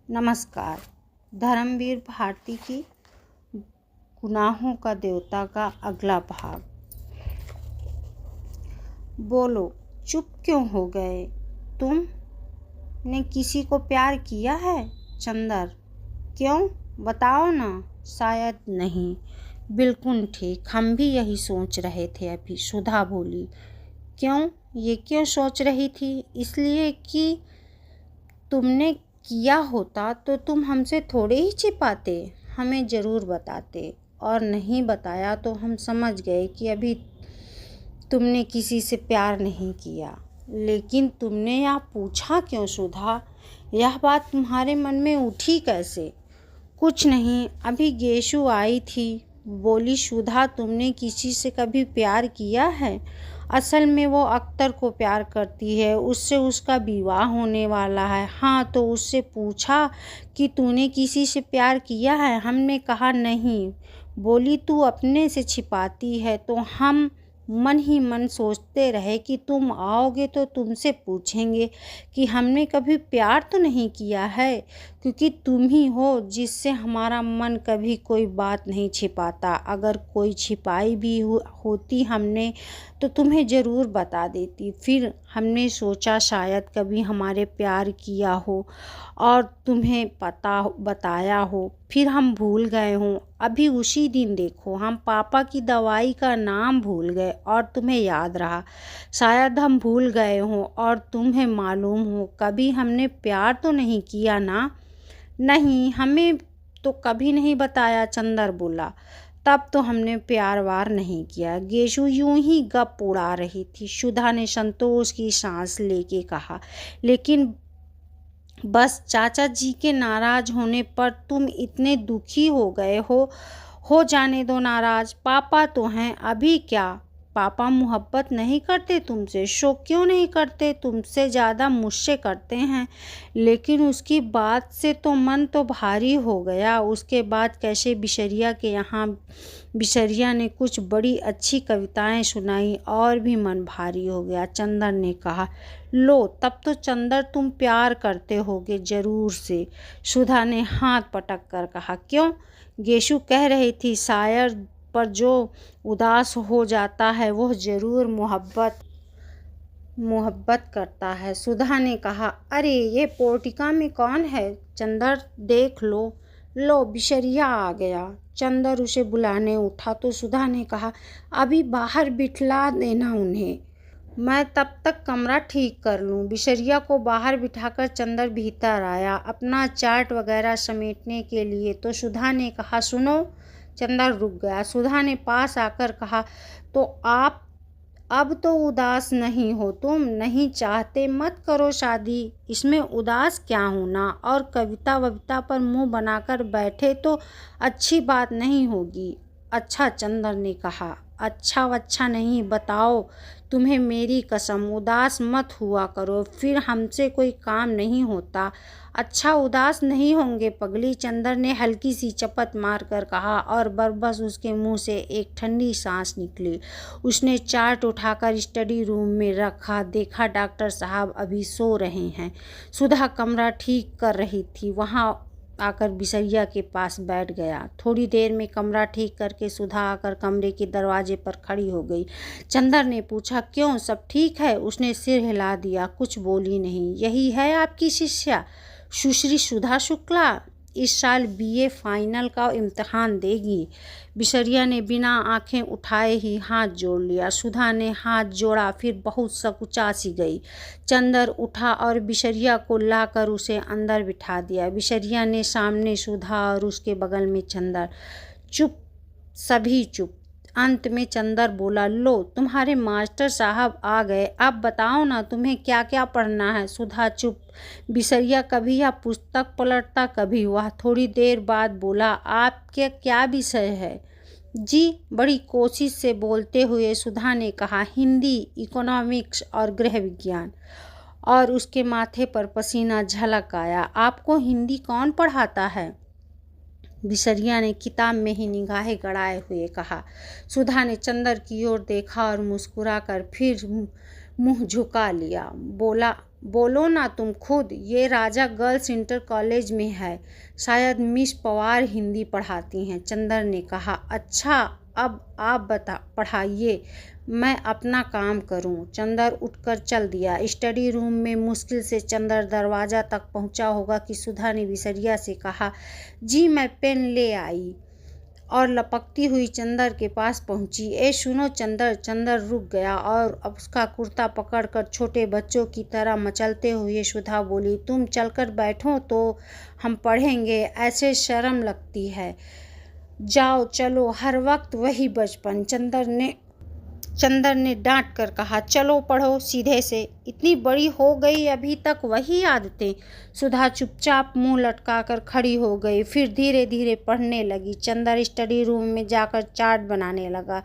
नमस्कार। धर्मवीर भारती की गुनाहों का देवता का अगला भाग। बोलो, चुप क्यों हो गए? तुमने किसी को प्यार किया है? चंदर, क्यों, बताओ ना। शायद नहीं। बिल्कुल ठीक, हम भी यही सोच रहे थे अभी। सुधा बोली। क्यों, ये क्यों सोच रही थी? इसलिए कि तुमने किया होता तो तुम हमसे थोड़े ही छिपाते, हमें ज़रूर बताते। और नहीं बताया तो हम समझ गए कि अभी तुमने किसी से प्यार नहीं किया। लेकिन तुमने यह पूछा क्यों सुधा? यह बात तुम्हारे मन में उठी कैसे? कुछ नहीं, अभी गेशु आई थी, बोली सुधा तुमने किसी से कभी प्यार किया है? असल में वो अख्तर को प्यार करती है, उससे उसका विवाह होने वाला है। हाँ, तो उससे पूछा कि तूने किसी से प्यार किया है? हमने कहा नहीं। बोली तू अपने से छिपाती है। तो हम मन ही मन सोचते रहे कि तुम आओगे तो तुमसे पूछेंगे कि हमने कभी प्यार तो नहीं किया है, क्योंकि तुम ही हो जिससे हमारा मन कभी कोई बात नहीं छिपाता। अगर कोई छिपाई भी होती हमने तो तुम्हें ज़रूर बता देती। फिर हमने सोचा शायद कभी हमारे प्यार किया हो और तुम्हें पता बताया हो, फिर हम भूल गए हों। अभी उसी दिन देखो, हम पापा की दवाई का नाम भूल गए और तुम्हें याद रहा। शायद हम भूल गए हों और तुम्हें मालूम हो कभी हमने प्यार तो नहीं किया ना? नहीं, हमें तो कभी नहीं बताया, चंदर बोला। तब तो हमने प्यार वार नहीं किया। गेशु यूं ही गप उड़ा रही थी। सुधा ने संतोष की सांस लेके कहा, लेकिन बस चाचा जी के नाराज होने पर तुम इतने दुखी हो गए हो जाने दो नाराज। पापा तो हैं, अभी क्या? पापा मोहब्बत नहीं करते तुमसे? शौक क्यों नहीं करते? तुमसे ज़्यादा मुझसे करते हैं। लेकिन उसकी बात से तो मन तो भारी हो गया। उसके बाद कैसे बिशरिया के यहाँ बिशरिया ने कुछ बड़ी अच्छी कविताएं सुनाई और भी मन भारी हो गया। चंदर ने कहा, लो तब तो चंदर तुम प्यार करते होगे ज़रूर से। सुधा ने हाथ पटक कर कहा, क्यों? गेशु कह रही थी शायर पर जो उदास हो जाता है वह ज़रूर मोहब्बत करता है। सुधा ने कहा, अरे ये पोर्टिका में कौन है? चंदर देख लो। लो बिशरिया आ गया। चंदर उसे बुलाने उठा तो सुधा ने कहा, अभी बाहर बिठला देना उन्हें, मैं तब तक कमरा ठीक कर लूँ। बिशरिया को बाहर बिठाकर चंदर भीतर आया अपना चार्ट वगैरह समेटने के लिए। तो सुधा ने कहा, सुनो। चंदर रुक गया। सुधा ने पास आकर कहा, तो आप अब तो उदास नहीं हो? तुम नहीं चाहते मत करो शादी, इसमें उदास क्या होना? और कविता वविता पर मुंह बनाकर बैठे तो अच्छी बात नहीं होगी। अच्छा, चंदर ने कहा, अच्छा नहीं, बताओ तुम्हें मेरी कसम, उदास मत हुआ करो, फिर हमसे कोई काम नहीं होता। अच्छा, उदास नहीं होंगे पगली, चंदर ने हल्की सी चपत मारकर कहा और बरबस उसके मुंह से एक ठंडी सांस निकली। उसने चार्ट उठाकर स्टडी रूम में रखा। देखा डॉक्टर साहब अभी सो रहे हैं। सुधा कमरा ठीक कर रही थी, वहाँ आकर बिशरिया के पास बैठ गया। थोड़ी देर में कमरा ठीक करके सुधा आकर कमरे के दरवाजे पर खड़ी हो गई। चंदर ने पूछा, क्यों, सब ठीक है? उसने सिर हिला दिया, कुछ बोली नहीं। यही है आपकी शिष्या सुश्री सुधा शुक्ला, इस साल बीए फाइनल का इम्तिहान देगी। बिशरिया ने बिना आंखें उठाए ही हाथ जोड़ लिया। सुधा ने हाथ जोड़ा, फिर बहुत सकुचा सी गई। चंदर उठा और बिशरिया को लाकर उसे अंदर बिठा दिया। बिशरिया ने सामने सुधा और उसके बगल में चंदर। चुप, सभी चुप। अंत में चंदर बोला, लो तुम्हारे मास्टर साहब आ गए, अब बताओ ना तुम्हें क्या क्या पढ़ना है? सुधा चुप। बिशरिया कभी यह पुस्तक पलटता कभी वह। थोड़ी देर बाद बोला, आपके क्या विषय है? जी, बड़ी कोशिश से बोलते हुए सुधा ने कहा, हिंदी, इकोनॉमिक्स और गृह विज्ञान। और उसके माथे पर पसीना झलक आया। आपको हिंदी कौन पढ़ाता है? बिशरिया ने किताब में ही निगाहें गड़ाए हुए कहा। सुधा ने चंदर की ओर देखा और मुस्कुराकर फिर मुंह झुका लिया। बोलो ना तुम खुद। ये राजा गर्ल्स इंटर कॉलेज में है, शायद मिस पवार हिंदी पढ़ाती हैं, चंदर ने कहा। अच्छा, अब आप पढ़ाइए, मैं अपना काम करूं। चंदर उठकर चल दिया। स्टडी रूम में मुश्किल से चंदर दरवाज़ा तक पहुंचा होगा कि सुधा ने विसरिया से कहा, जी मैं पेन ले आई, और लपकती हुई चंदर के पास पहुंची। ए सुनो चंदर। चंदर रुक गया और अब उसका कुर्ता पकड़कर छोटे बच्चों की तरह मचलते हुए सुधा बोली, तुम चलकर बैठो तो हम पढ़ेंगे, ऐसे शर्म लगती है। जाओ चलो, हर वक्त वही बचपन। चंदर ने डांट कर कहा, चलो पढ़ो सीधे से, इतनी बड़ी हो गई अभी तक वही आदतें। सुधा चुपचाप मुंह लटकाकर खड़ी हो गई, फिर धीरे धीरे पढ़ने लगी। चंदर स्टडी रूम में जाकर चार्ट बनाने लगा।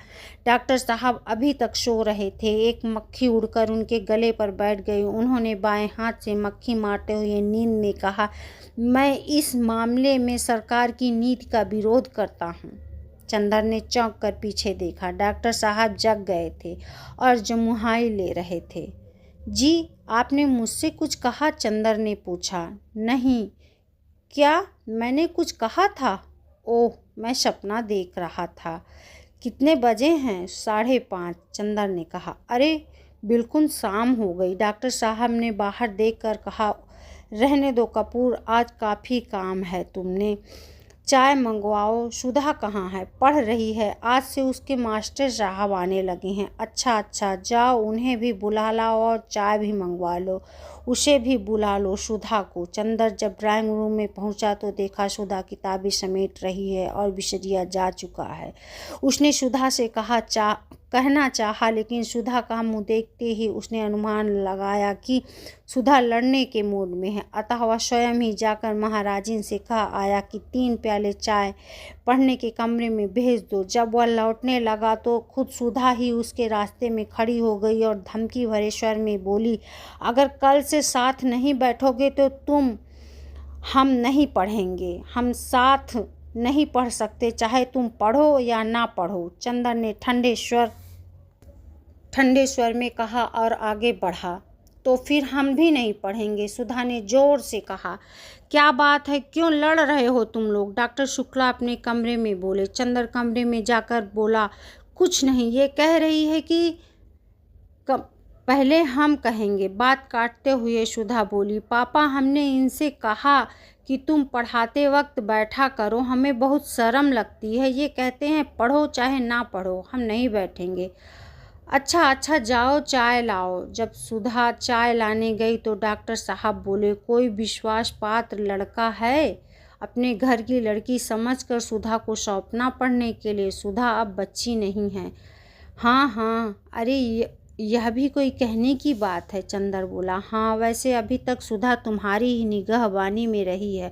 डॉक्टर साहब अभी तक सो रहे थे। एक मक्खी उड़कर उनके गले पर बैठ गई। उन्होंने बाएं हाथ से मक्खी मारते हुए नींद में कहा, मैं इस मामले में सरकार की नीति का विरोध करता हूँ। चंदर ने चौंक कर पीछे देखा। डॉक्टर साहब जग गए थे और जमुहाई ले रहे थे। जी, आपने मुझसे कुछ कहा? चंदर ने पूछा। नहीं। क्या मैंने कुछ कहा था? ओह, मैं सपना देख रहा था। कितने बजे हैं? 5:30, चंदर ने कहा। अरे बिल्कुल शाम हो गई। डॉक्टर साहब ने बाहर देखकर कहा, रहने दो कपूर, आज काफ़ी काम है तुमने। चाय मंगवाओ। सुधा कहाँ है? पढ़ रही है, आज से उसके मास्टर साहब आने लगे हैं। अच्छा, जाओ उन्हें भी बुला लाओ और चाय भी मंगवा लो, उसे भी बुला लो, सुधा को। चंदर जब ड्राइंग रूम में पहुंचा तो देखा सुधा किताबें समेट रही है और विसरिया जा चुका है। उसने सुधा से कहना चाहा, लेकिन सुधा का मुंह देखते ही उसने अनुमान लगाया कि सुधा लड़ने के मूड में है, अतः वह स्वयं ही जाकर महाराजिन से कह आया कि 3 प्याले चाय पढ़ने के कमरे में भेज दो। जब वह लौटने लगा तो खुद सुधा ही उसके रास्ते में खड़ी हो गई और धमकी भरे स्वर में बोली, अगर कल से साथ नहीं बैठोगे तो हम नहीं पढ़ेंगे, हम साथ नहीं पढ़ सकते, चाहे तुम पढ़ो या ना पढ़ो। चंदर ने ठंडे स्वर में कहा और आगे बढ़ा। तो फिर हम भी नहीं पढ़ेंगे, सुधा ने जोर से कहा। क्या बात है, क्यों लड़ रहे हो तुम लोग? डॉक्टर शुक्ला अपने कमरे में बोले। चंदर कमरे में जाकर बोला, कुछ नहीं, ये कह रही है कि पहले हम कहेंगे। बात काटते हुए सुधा बोली, पापा हमने इनसे कहा कि तुम पढ़ाते वक्त बैठा करो, हमें बहुत शर्म लगती है। ये कहते हैं पढ़ो चाहे ना पढ़ो, हम नहीं बैठेंगे। अच्छा, जाओ चाय लाओ। जब सुधा चाय लाने गई तो डॉक्टर साहब बोले, कोई विश्वास पात्र लड़का है? अपने घर की लड़की समझकर सुधा को सौंपना पढ़ने के लिए। सुधा अब बच्ची नहीं है। हाँ, अरे यह भी कोई कहने की बात है, चंदर बोला। हाँ, वैसे अभी तक सुधा तुम्हारी ही निगहबानी में रही है,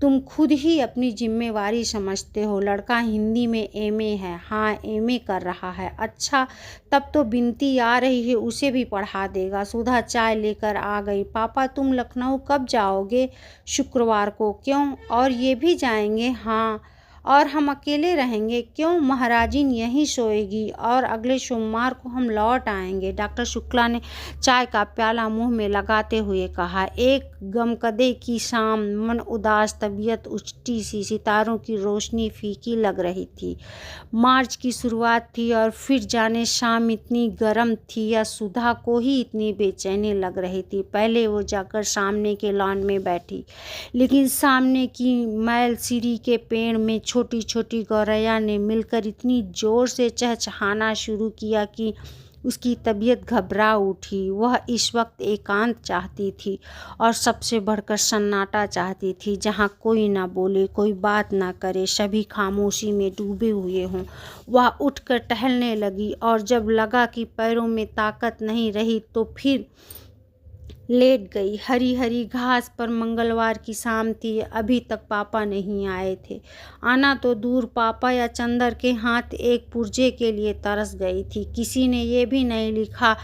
तुम खुद ही अपनी जिम्मेवारी समझते हो। लड़का हिंदी में एमए है। हाँ, एमए कर रहा है। अच्छा, तब तो बिनती आ रही है, उसे भी पढ़ा देगा। सुधा चाय लेकर आ गई। पापा तुम लखनऊ कब जाओगे? शुक्रवार को। क्यों, और ये भी जाएंगे? हाँ, और हम अकेले रहेंगे? क्यों, महाराजिन यहीं सोएगी और अगले सोमवार को हम लौट आएंगे। डॉक्टर शुक्ला ने चाय का प्याला मुंह में लगाते हुए कहा। एक गमकदे की शाम, मन उदास, तबीयत उचटी सी, सितारों की रोशनी फीकी लग रही थी। मार्च की शुरुआत थी और फिर जाने शाम इतनी गर्म थी या सुधा को ही इतनी बेचैनी लग रही थी। पहले वो जाकर सामने के लॉन में बैठी, लेकिन सामने की मैल सीरी के पेड़ में छोटी छोटी गौरैया ने मिलकर इतनी जोर से चहचहाना शुरू किया कि उसकी तबीयत घबरा उठी। वह इस वक्त एकांत चाहती थी और सबसे बढ़कर सन्नाटा चाहती थी, जहाँ कोई ना बोले, कोई बात ना करे, सभी खामोशी में डूबे हुए हों। वह उठकर टहलने लगी और जब लगा कि पैरों में ताकत नहीं रही तो फिर लेट गई। हरी हरी घास पर। मंगलवार की शाम थी, अभी तक पापा नहीं आए थे। आना तो दूर, पापा या चंदर के हाथ एक पुर्जे के लिए तरस गई थी। किसी ने ये भी नहीं लिखा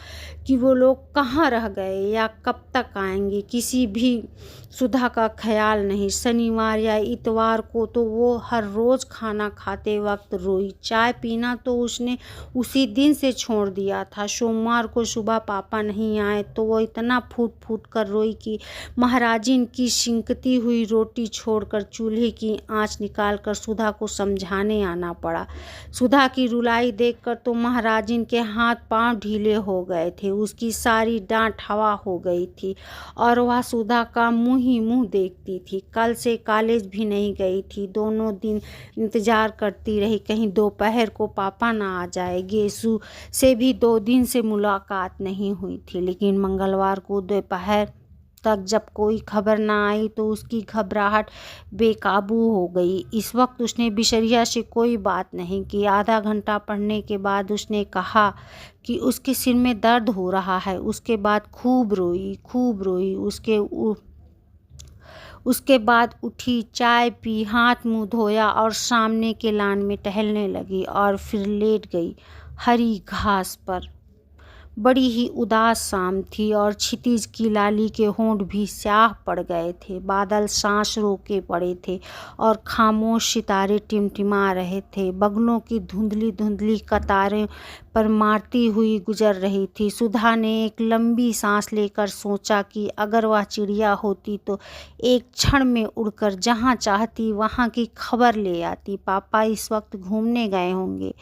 कि वो लोग कहाँ रह गए या कब तक आएंगे। किसी भी सुधा का ख्याल नहीं। शनिवार या इतवार को तो वो हर रोज़ खाना खाते वक्त रोई। चाय पीना तो उसने उसी दिन से छोड़ दिया था। सोमवार को सुबह पापा नहीं आए तो वो इतना फूट फूट कर रोई कि महाराजिन की सिंकती हुई रोटी छोड़कर चूल्हे की आंच निकालकर सुधा को समझाने आना पड़ा। सुधा की रुलाई देखकर तो महाराजिन के हाथ पांव ढीले हो गए थे। उसकी सारी डांट हवा हो गई थी और वह सुधा का मुंह ही मुंह देखती थी। कल से कॉलेज भी नहीं गई थी। दोनों दिन इंतजार करती रही कहीं दोपहर को पापा ना आ जाए। गेसु से भी 2 दिन से मुलाकात नहीं हुई थी, लेकिन मंगलवार को दोपहर तक जब कोई खबर ना आई तो उसकी घबराहट बेकाबू हो गई। इस वक्त उसने बिशरिया से कोई बात नहीं की। आधा घंटा पढ़ने के बाद उसने कहा कि उसके सिर में दर्द हो रहा है। उसके बाद खूब रोई। उसके बाद उठी, चाय पी, हाथ मुंह धोया और सामने के लान में टहलने लगी और फिर लेट गई हरी घास पर। बड़ी ही उदास शाम थी और क्षितिज की लाली के होंठ भी स्याह पड़ गए थे। बादल सांस रोके पड़े थे और खामोश सितारे टिमटिमा रहे थे। बगलों की धुंधली धुंधली कतारें पर मारती हुई गुजर रही थी। सुधा ने एक लंबी सांस लेकर सोचा कि अगर वह चिड़िया होती तो एक क्षण में उड़कर जहाँ चाहती वहाँ की खबर ले आती। पापा इस वक्त घूमने गए होंगे।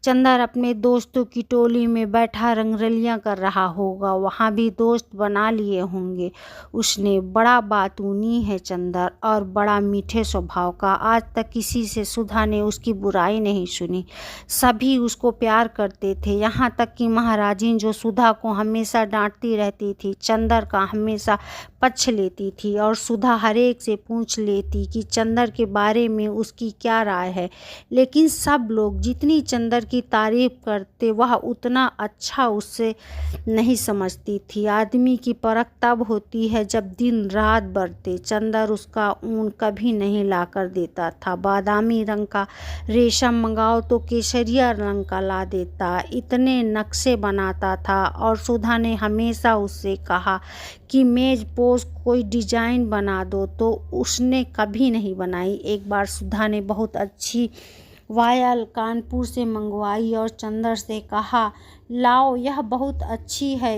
चंदर अपने दोस्तों की टोली में बैठा रंगरलियां कर रहा होगा। वहाँ भी दोस्त बना लिए होंगे उसने। बड़ा बातूनी है चंदर और बड़ा मीठे स्वभाव का। आज तक किसी से सुधा ने उसकी बुराई नहीं सुनी। सभी उसको प्यार करते थे, यहाँ तक कि महाराजिन जो सुधा को हमेशा डांटती रहती थी, चंदर का हमेशा पक्ष लेती थी और सुधा हरेक से पूछ लेती कि चंदर के बारे में उसकी क्या राय है। लेकिन सब लोग जितनी चंदर की तारीफ करते वह उतना अच्छा उससे नहीं समझती थी। आदमी की परख तब होती है जब दिन रात बढ़ते। चंदर उसका ऊन कभी नहीं लाकर देता था। बादामी रंग का रेशम मंगाओ तो केसरिया रंग का ला देता। इतने नक्शे बनाता था और सुधा ने हमेशा उससे कहा कि मेज पोज कोई डिजाइन बना दो, तो उसने कभी नहीं बनाई। एक बार सुधा ने बहुत अच्छी वायल कानपुर से मंगवाई और चंदर से कहा, लाओ यह बहुत अच्छी है,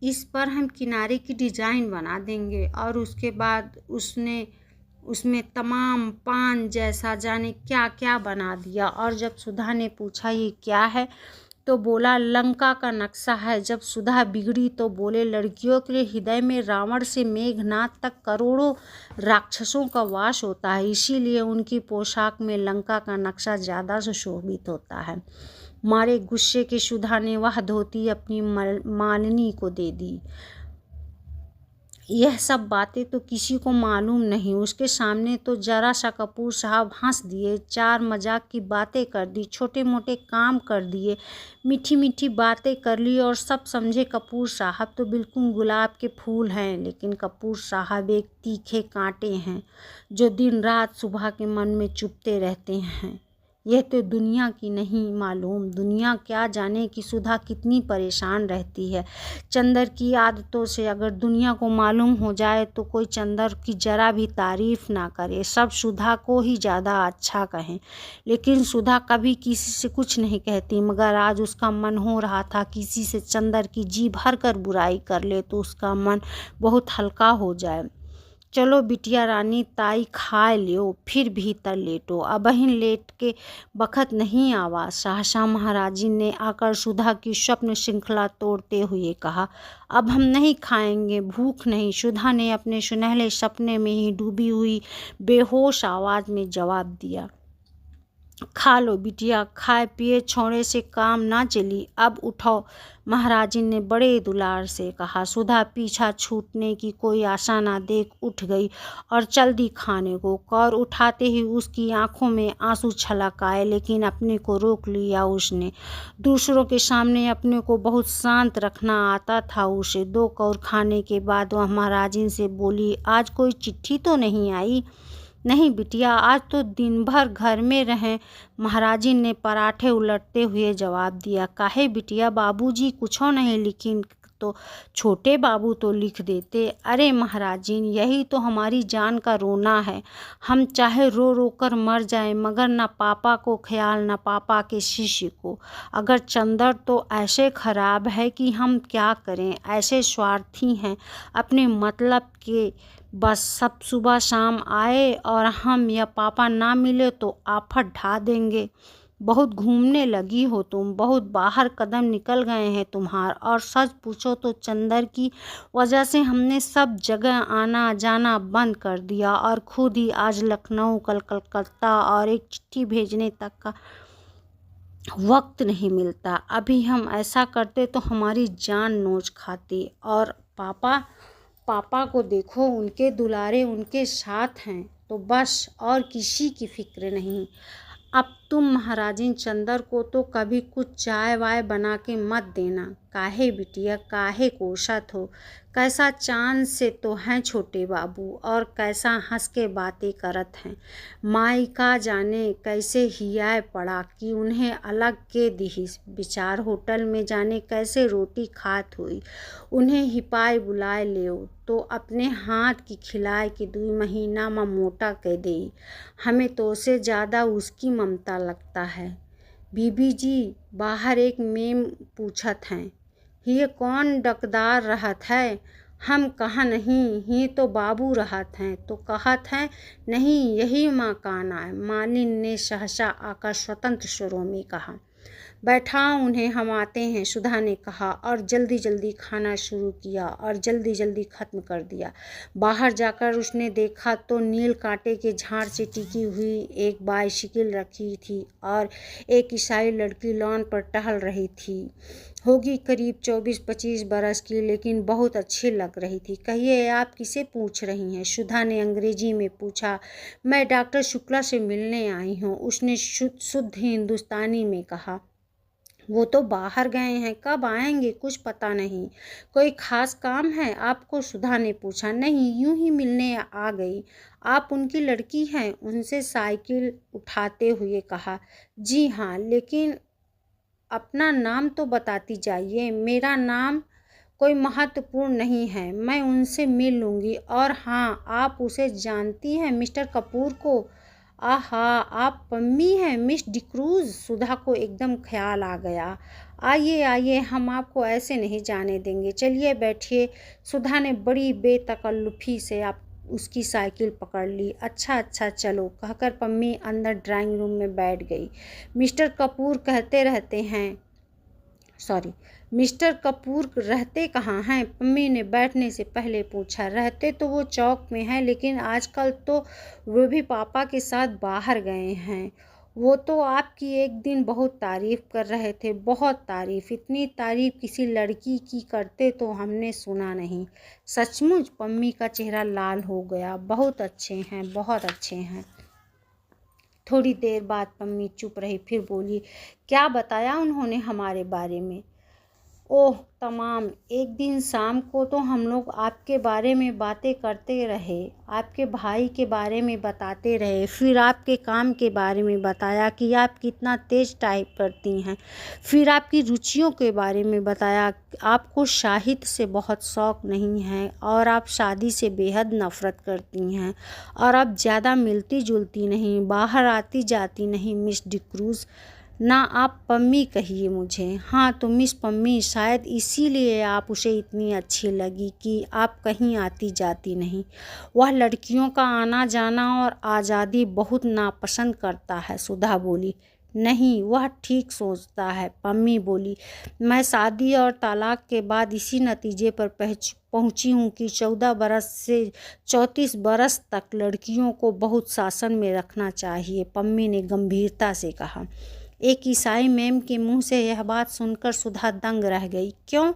इस पर हम किनारे की डिजाइन बना देंगे। और उसके बाद उसने उसमें तमाम पान जैसा जाने क्या क्या बना दिया। और जब सुधा ने पूछा ये क्या है तो बोला लंका का नक्शा है। जब सुधा बिगड़ी तो बोले लड़कियों के हृदय में रावण से मेघनाथ तक करोड़ों राक्षसों का वास होता है, इसीलिए उनकी पोशाक में लंका का नक्शा ज़्यादा सुशोभित होता है। मारे गुस्से के सुधा ने वह धोती अपनी मालिनी को दे दी। यह सब बातें तो किसी को मालूम नहीं। उसके सामने तो जरा सा कपूर साहब हंस दिए, 4 मजाक की बातें कर दी, छोटे मोटे काम कर दिए, मीठी मीठी बातें कर ली और सब समझे कपूर साहब तो बिल्कुल गुलाब के फूल हैं। लेकिन कपूर साहब एक तीखे कांटे हैं जो दिन रात सुबह के मन में चुभते रहते हैं। यह तो दुनिया की नहीं मालूम, दुनिया क्या जाने कि सुधा कितनी परेशान रहती है चंदर की आदतों से। अगर दुनिया को मालूम हो जाए तो कोई चंदर की जरा भी तारीफ ना करे, सब सुधा को ही ज़्यादा अच्छा कहें। लेकिन सुधा कभी किसी से कुछ नहीं कहती, मगर आज उसका मन हो रहा था किसी से चंदर की जी भर कर बुराई कर ले तो उसका मन बहुत हल्का हो जाए। चलो बिटिया रानी, ताई खाए लियो, फिर भीतर लेटो, अबहिन लेट के बखत नहीं आवा। सहसा महाराजी ने आकर सुधा की स्वप्न श्रृंखला तोड़ते हुए कहा, अब हम नहीं खाएंगे, भूख नहीं। सुधा ने अपने सुनहले सपने में ही डूबी हुई बेहोश आवाज़ में जवाब दिया। खा लो बिटिया, खाए पिए छोड़े से काम ना चली, अब उठो, महाराजिन ने बड़े दुलार से कहा। सुधा पीछा छूटने की कोई आशा ना देख उठ गई और चल दी खाने को। कौर उठाते ही उसकी आंखों में आंसू छलक आए, लेकिन अपने को रोक लिया उसने। दूसरों के सामने अपने को बहुत शांत रखना आता था उसे। 2 कौर खाने के बाद वह महाराजिन से बोली, आज कोई चिट्ठी तो नहीं आई? नहीं बिटिया, आज तो दिन भर घर में रहें, महाराजिन ने पराठे उलटते हुए जवाब दिया। काहे बिटिया, बाबूजी कुछो नहीं लिखी तो छोटे बाबू तो लिख देते। अरे महाराजिन, यही तो हमारी जान का रोना है। हम चाहे रो रो कर मर जाए, मगर ना पापा को ख्याल, ना पापा के शिष्य को। अगर चंदर तो ऐसे खराब है कि हम क्या करें, ऐसे स्वार्थी हैं, अपने मतलब के बस सब सुबह शाम आए और हम या पापा ना मिले तो आफत ढा देंगे। बहुत घूमने लगी हो तुम, बहुत बाहर कदम निकल गए हैं तुम्हार, और सच पूछो तो चंदर की वजह से हमने सब जगह आना जाना बंद कर दिया और खुद ही आज लखनऊ, कल कलकत्ता, और एक चिट्ठी भेजने तक का वक्त नहीं मिलता। अभी हम ऐसा करते तो हमारी जान नोच खाती। और पापा को देखो, उनके दुलारे उनके साथ हैं तो बस, और किसी की फिक्र नहीं। अब तुम महाराजिन चंदर को तो कभी कुछ चाय वाय बना के मत देना। काहे बिटिया, काहे कोसत हो? कैसा चांद से तो हैं छोटे बाबू, और कैसा हंस के बातें करत हैं। माई का जाने कैसे हियाए पड़ा कि उन्हें अलग के दिहिस। विचार होटल में जाने कैसे रोटी खात हुई। उन्हें हिपाई बुलाए ले तो अपने हाथ की खिलाए के 2 महीना में मोटा कह देई। हमें तो उससे ज़्यादा उसकी ममता लगता है। बीबी जी, बाहर एक मेम पूछत हैं, ये कौन डकदार रहत है? हम कहा नहीं, ये तो बाबू रहत हैं। तो कहत हैं नहीं, यही मकान है। मालिन ने सहसा आकर स्वतंत्र स्वरों में कहा। बैठाओ उन्हें, हम आते हैं, सुधा ने कहा, और जल्दी जल्दी खाना शुरू किया और जल्दी जल्दी ख़त्म कर दिया। बाहर जाकर उसने देखा तो नील कांटे के झाड़ से टिकी हुई एक बाइसिकल रखी थी और एक ईसाई लड़की लॉन पर टहल रही थी। होगी करीब 24-25 बरस की, लेकिन बहुत अच्छी लग रही थी। कहिए, आप किसे पूछ रही हैं? सुधा ने अंग्रेजी में पूछा। मैं डॉक्टर शुक्ला से मिलने आई हूँ, उसने शुद्ध हिंदुस्तानी में कहा। वो तो बाहर गए हैं, कब आएंगे कुछ पता नहीं। कोई खास काम है आपको? सुधा ने पूछा। नहीं, यूं ही मिलने आ गई। आप उनकी लड़की हैं? उनसे साइकिल उठाते हुए कहा। जी हाँ, लेकिन अपना नाम तो बताती जाइए। मेरा नाम कोई महत्वपूर्ण नहीं है, मैं उनसे मिल लूँगी। और हाँ, आप उसे जानती हैं, मिस्टर कपूर को? आहा, आप पम्मी हैं, मिस डिक्रूज़। सुधा को एकदम ख्याल आ गया। आइए आइए, हम आपको ऐसे नहीं जाने देंगे, चलिए बैठिए। सुधा ने बड़ी बेतकल्लुफ़ी से उसकी साइकिल पकड़ ली। अच्छा अच्छा चलो, कहकर पम्मी अंदर ड्राइंग रूम में बैठ गई। मिस्टर कपूर रहते कहाँ हैं? पम्मी ने बैठने से पहले पूछा। रहते तो वो चौक में हैं, लेकिन आजकल तो वो भी पापा के साथ बाहर गए हैं। वो तो आपकी एक दिन बहुत तारीफ़ कर रहे थे, बहुत तारीफ़। इतनी तारीफ़ किसी लड़की की करते तो हमने सुना नहीं। सचमुच? पम्मी का चेहरा लाल हो गया। बहुत अच्छे हैं, बहुत अच्छे हैं। थोड़ी देर बाद पम्मी चुप रही, फिर बोली, क्या बताया उन्होंने हमारे बारे में? ओह तमाम। एक दिन शाम को तो हम लोग आपके बारे में बातें करते रहे, आपके भाई के बारे में बताते रहे, फिर आपके काम के बारे में बताया कि आप कितना तेज़ टाइप करती हैं, फिर आपकी रुचियों के बारे में बताया, आपको साहित्य से बहुत शौक़ नहीं है और आप शादी से बेहद नफ़रत करती हैं, और अब ज़्यादा मिलती जुलती नहीं, बाहर आती जाती नहीं। मिस डिक्रूज़, ना आप पम्मी कहिए मुझे। हाँ तो मिस पम्मी, शायद इसीलिए आप उसे इतनी अच्छी लगी कि आप कहीं आती जाती नहीं। वह लड़कियों का आना जाना और आज़ादी बहुत नापसंद करता है। सुधा बोली। नहीं, वह ठीक सोचता है, पम्मी बोली। मैं शादी और तलाक के बाद इसी नतीजे पर पहुंची हूँ कि 14 बरस से 34 बरस तक लड़कियों को बहुत शासन में रखना चाहिए, पम्मी ने गंभीरता से कहा। एक ईसाई मैम के मुंह से यह बात सुनकर सुधा दंग रह गई। क्यों?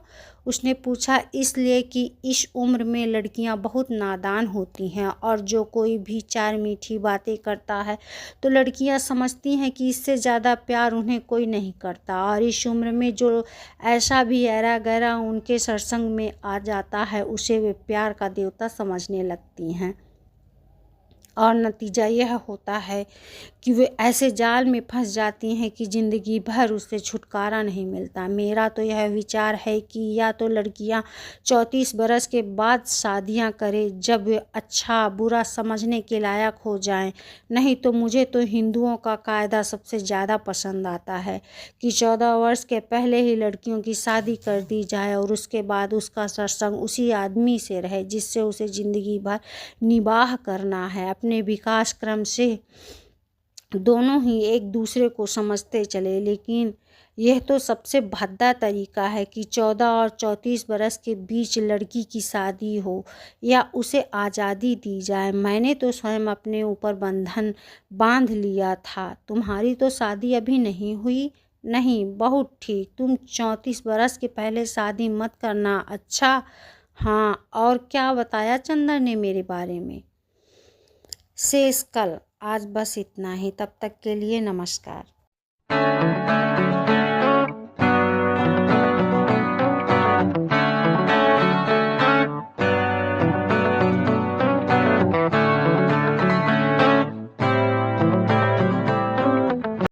उसने पूछा। इसलिए कि इस उम्र में लड़कियां बहुत नादान होती हैं और जो कोई भी चार मीठी बातें करता है तो लड़कियां समझती हैं कि इससे ज़्यादा प्यार उन्हें कोई नहीं करता, और इस उम्र में जो ऐसा भी ऐरा गैरा उनके सरसंग में आ जाता है उसे वे प्यार का देवता समझने लगती हैं, और नतीजा यह होता है कि वे ऐसे जाल में फंस जाती हैं कि ज़िंदगी भर उससे छुटकारा नहीं मिलता। मेरा तो यह विचार है कि या तो लड़कियां 34 बरस के बाद शादियां करें जब वे अच्छा बुरा समझने के लायक हो जाएं, नहीं तो मुझे तो हिंदुओं का कायदा सबसे ज़्यादा पसंद आता है कि 14 वर्ष के पहले ही लड़कियों की शादी कर दी जाए और उसके बाद उसका सत्संग उसी आदमी से रहे जिससे उसे ज़िंदगी भर निबाह करना है। अपने विकास क्रम से दोनों ही एक दूसरे को समझते चले, लेकिन यह तो सबसे भद्दा तरीका है कि 14 और 34 बरस के बीच लड़की की शादी हो या उसे आज़ादी दी जाए। मैंने तो स्वयं अपने ऊपर बंधन बांध लिया था। तुम्हारी तो शादी अभी नहीं हुई? नहीं। बहुत ठीक, तुम 34 बरस के पहले शादी मत करना। अच्छा हाँ, और क्या बताया चंदर ने मेरे बारे में? शेष कल। आज बस इतना ही, तब तक के लिए नमस्कार।